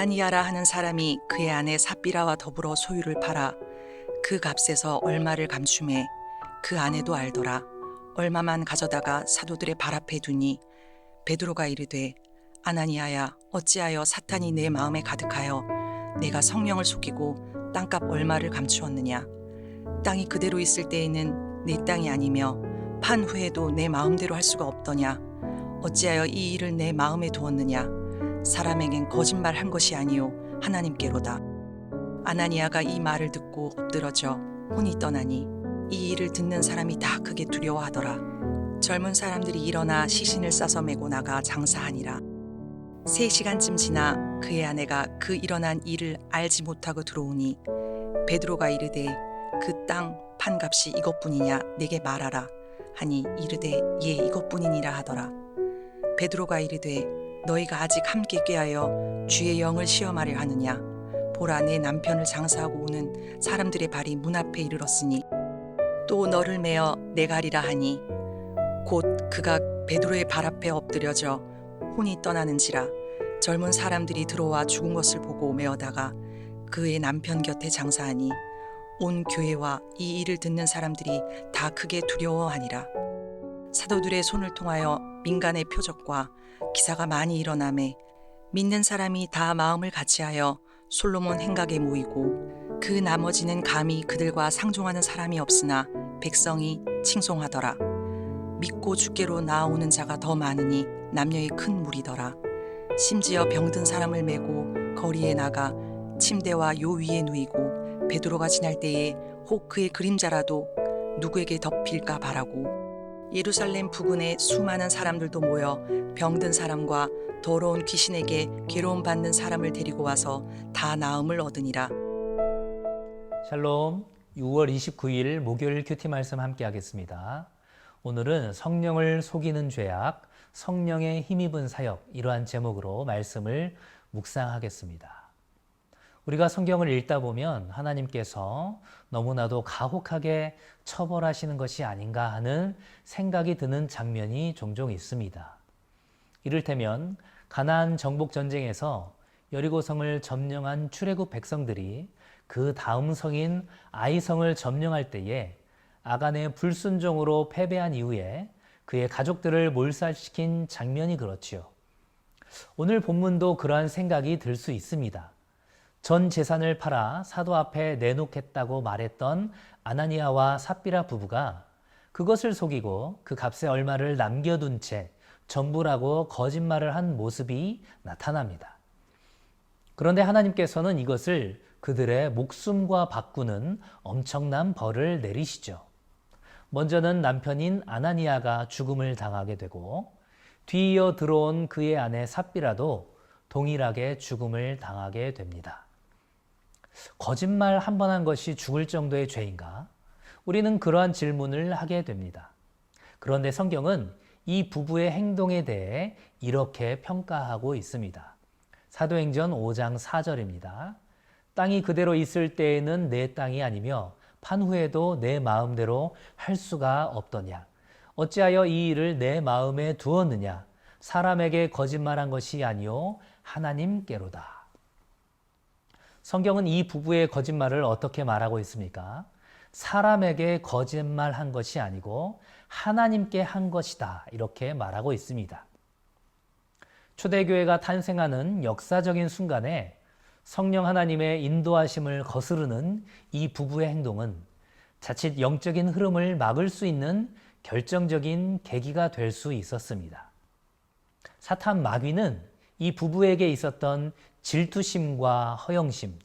아나니아라 하는 사람이 그의 아내 삽비라와 더불어 소유를 팔아 그 값에서 얼마를 감춤해 그 아내도 알더라. 얼마만 가져다가 사도들의 발 앞에 두니 베드로가 이르되 아나니아야 어찌하여 사탄이 내 마음에 가득하여 내가 성령을 속이고 땅값 얼마를 감추었느냐. 땅이 그대로 있을 때에는 내 땅이 아니며 판 후에도 내 마음대로 할 수가 없더냐. 어찌하여 이 일을 내 마음에 두었느냐. 사람에겐 거짓말한 것이 아니요 하나님께로다. 아나니아가 이 말을 듣고 엎드러져 혼이 떠나니 이 일을 듣는 사람이 다 크게 두려워하더라. 젊은 사람들이 일어나 시신을 싸서 메고 나가 장사하니라. 3시간쯤 지나 그의 아내가 그 일어난 일을 알지 못하고 들어오니 베드로가 이르되 그 땅 판값이 이것뿐이냐 내게 말하라 하니 이르되 예 이것뿐이니라 하더라. 베드로가 이르되 너희가 아직 함께 꾀하여 주의 영을 시험하려 하느냐. 보라 내 남편을 장사하고 오는 사람들의 발이 문 앞에 이르렀으니 또 너를 메어 내가리라 하니 곧 그가 베드로의 발 앞에 엎드려져 혼이 떠나는지라. 젊은 사람들이 들어와 죽은 것을 보고 메어다가 그의 남편 곁에 장사하니 온 교회와 이 일을 듣는 사람들이 다 크게 두려워하니라. 사도들의 손을 통하여 민간의 표적과 기사가 많이 일어나매 믿는 사람이 다 마음을 같이하여 솔로몬 행각에 모이고 그 나머지는 감히 그들과 상종하는 사람이 없으나 백성이 칭송하더라. 믿고 주께로 나아오는 자가 더 많으니 남녀의 큰 무리더라. 심지어 병든 사람을 메고 거리에 나가 침대와 요 위에 누이고 베드로가 지날 때에 혹 그의 그림자라도 누구에게 덮일까 바라고 예루살렘 부근에 수많은 사람들도 모여 병든 사람과 더러운 귀신에게 괴로움 받는 사람을 데리고 와서 다 나음을 얻으니라. 샬롬, 6월 29일 목요일 큐티 말씀 함께 하겠습니다. 오늘은 성령을 속이는 죄악, 성령의 힘입은 사역, 이러한 제목으로 말씀을 묵상하겠습니다. 우리가 성경을 읽다 보면 하나님께서 너무나도 가혹하게 처벌하시는 것이 아닌가 하는 생각이 드는 장면이 종종 있습니다. 이를테면 가나안 정복 전쟁에서 여리고성을 점령한 출애굽 백성들이 그 다음 성인 아이성을 점령할 때에 아간의 불순종으로 패배한 이후에 그의 가족들을 몰살시킨 장면이 그렇지요. 오늘 본문도 그러한 생각이 들 수 있습니다. 전 재산을 팔아 사도 앞에 내놓겠다고 말했던 아나니아와 삽비라 부부가 그것을 속이고 그 값의 얼마를 남겨둔 채 전부라고 거짓말을 한 모습이 나타납니다. 그런데 하나님께서는 이것을 그들의 목숨과 바꾸는 엄청난 벌을 내리시죠. 먼저는 남편인 아나니아가 죽음을 당하게 되고 뒤이어 들어온 그의 아내 삽비라도 동일하게 죽음을 당하게 됩니다. 거짓말 한 번 한 것이 죽을 정도의 죄인가? 우리는 그러한 질문을 하게 됩니다. 그런데 성경은 이 부부의 행동에 대해 이렇게 평가하고 있습니다. 사도행전 5장 4절입니다. 땅이 그대로 있을 때에는 내 땅이 아니며 판 후에도 내 마음대로 할 수가 없더냐. 어찌하여 이 일을 내 마음에 두었느냐. 사람에게 거짓말한 것이 아니요 하나님께로다. 성경은 이 부부의 거짓말을 어떻게 말하고 있습니까? 사람에게 거짓말한 것이 아니고 하나님께 한 것이다. 이렇게 말하고 있습니다. 초대교회가 탄생하는 역사적인 순간에 성령 하나님의 인도하심을 거스르는 이 부부의 행동은 자칫 영적인 흐름을 막을 수 있는 결정적인 계기가 될 수 있었습니다. 사탄 마귀는 이 부부에게 있었던 질투심과 허영심,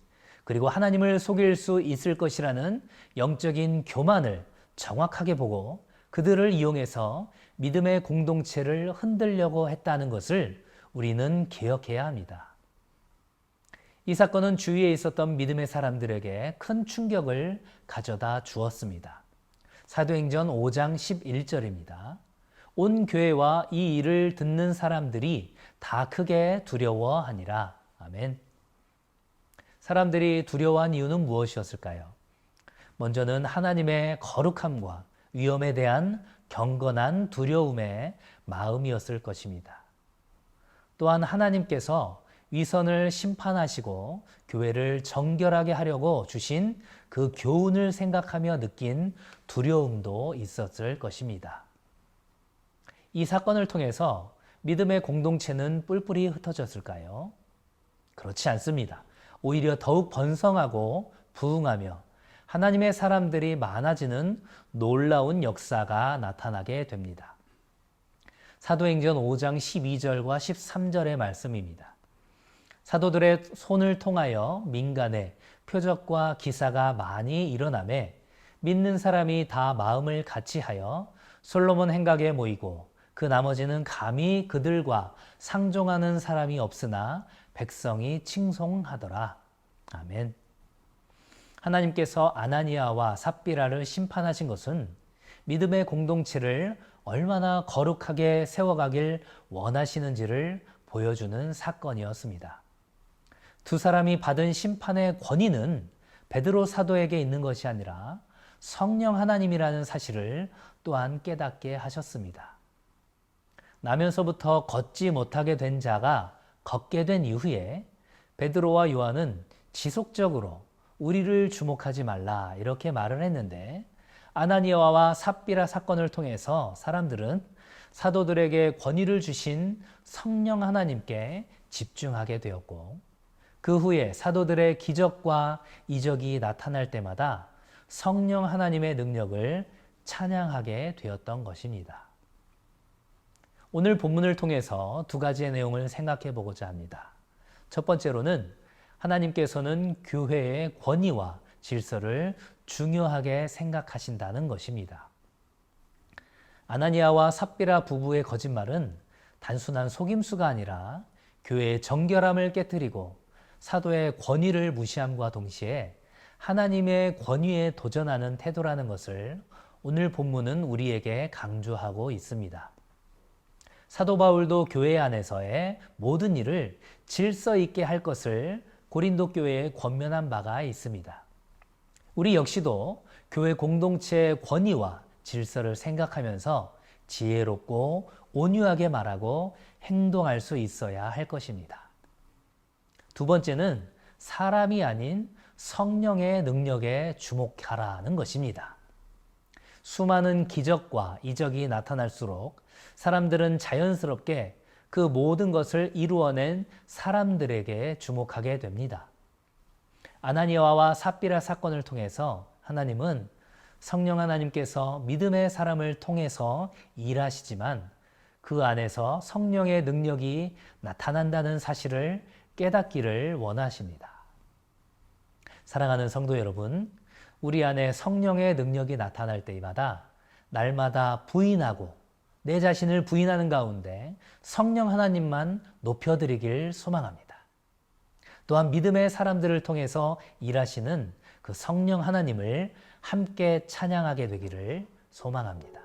그리고 하나님을 속일 수 있을 것이라는 영적인 교만을 정확하게 보고 그들을 이용해서 믿음의 공동체를 흔들려고 했다는 것을 우리는 기억해야 합니다. 이 사건은 주위에 있었던 믿음의 사람들에게 큰 충격을 가져다 주었습니다. 사도행전 5장 11절입니다. 온 교회와 이 일을 듣는 사람들이 다 크게 두려워하니라. 아멘. 사람들이 두려워한 이유는 무엇이었을까요? 먼저는 하나님의 거룩함과 위험에 대한 경건한 두려움의 마음이었을 것입니다. 또한 하나님께서 위선을 심판하시고 교회를 정결하게 하려고 주신 그 교훈을 생각하며 느낀 두려움도 있었을 것입니다. 이 사건을 통해서 믿음의 공동체는 뿔뿔이 흩어졌을까요? 그렇지 않습니다. 오히려 더욱 번성하고 부흥하며 하나님의 사람들이 많아지는 놀라운 역사가 나타나게 됩니다. 사도행전 5장 12절과 13절의 말씀입니다. 사도들의 손을 통하여 민간에 표적과 기사가 많이 일어나매 믿는 사람이 다 마음을 같이하여 솔로몬 행각에 모이고 그 나머지는 감히 그들과 상종하는 사람이 없으나 백성이 칭송하더라. 아멘. 하나님께서 아나니아와 삽비라를 심판하신 것은 믿음의 공동체를 얼마나 거룩하게 세워가길 원하시는지를 보여주는 사건이었습니다. 두 사람이 받은 심판의 권위는 베드로 사도에게 있는 것이 아니라 성령 하나님이라는 사실을 또한 깨닫게 하셨습니다. 나면서부터 걷지 못하게 된 자가 걷게 된 이후에 베드로와 요한은 지속적으로 우리를 주목하지 말라 이렇게 말을 했는데, 아나니아와 삽비라 사건을 통해서 사람들은 사도들에게 권위를 주신 성령 하나님께 집중하게 되었고, 그 후에 사도들의 기적과 이적이 나타날 때마다 성령 하나님의 능력을 찬양하게 되었던 것입니다. 오늘 본문을 통해서 두 가지의 내용을 생각해 보고자 합니다. 첫 번째로는 하나님께서는 교회의 권위와 질서를 중요하게 생각하신다는 것입니다. 아나니아와 삽비라 부부의 거짓말은 단순한 속임수가 아니라 교회의 정결함을 깨뜨리고 사도의 권위를 무시함과 동시에 하나님의 권위에 도전하는 태도라는 것을 오늘 본문은 우리에게 강조하고 있습니다. 사도 바울도 교회 안에서의 모든 일을 질서 있게 할 것을 고린도 교회에 권면한 바가 있습니다. 우리 역시도 교회 공동체의 권위와 질서를 생각하면서 지혜롭고 온유하게 말하고 행동할 수 있어야 할 것입니다. 두 번째는 사람이 아닌 성령의 능력에 주목하라는 것입니다. 수많은 기적과 이적이 나타날수록 사람들은 자연스럽게 그 모든 것을 이루어낸 사람들에게 주목하게 됩니다. 아나니아와 삽비라 사건을 통해서 하나님은 성령 하나님께서 믿음의 사람을 통해서 일하시지만 그 안에서 성령의 능력이 나타난다는 사실을 깨닫기를 원하십니다. 사랑하는 성도 여러분, 우리 안에 성령의 능력이 나타날 때마다 날마다 부인하고 내 자신을 부인하는 가운데 성령 하나님만 높여드리길 소망합니다. 또한 믿음의 사람들을 통해서 일하시는 그 성령 하나님을 함께 찬양하게 되기를 소망합니다.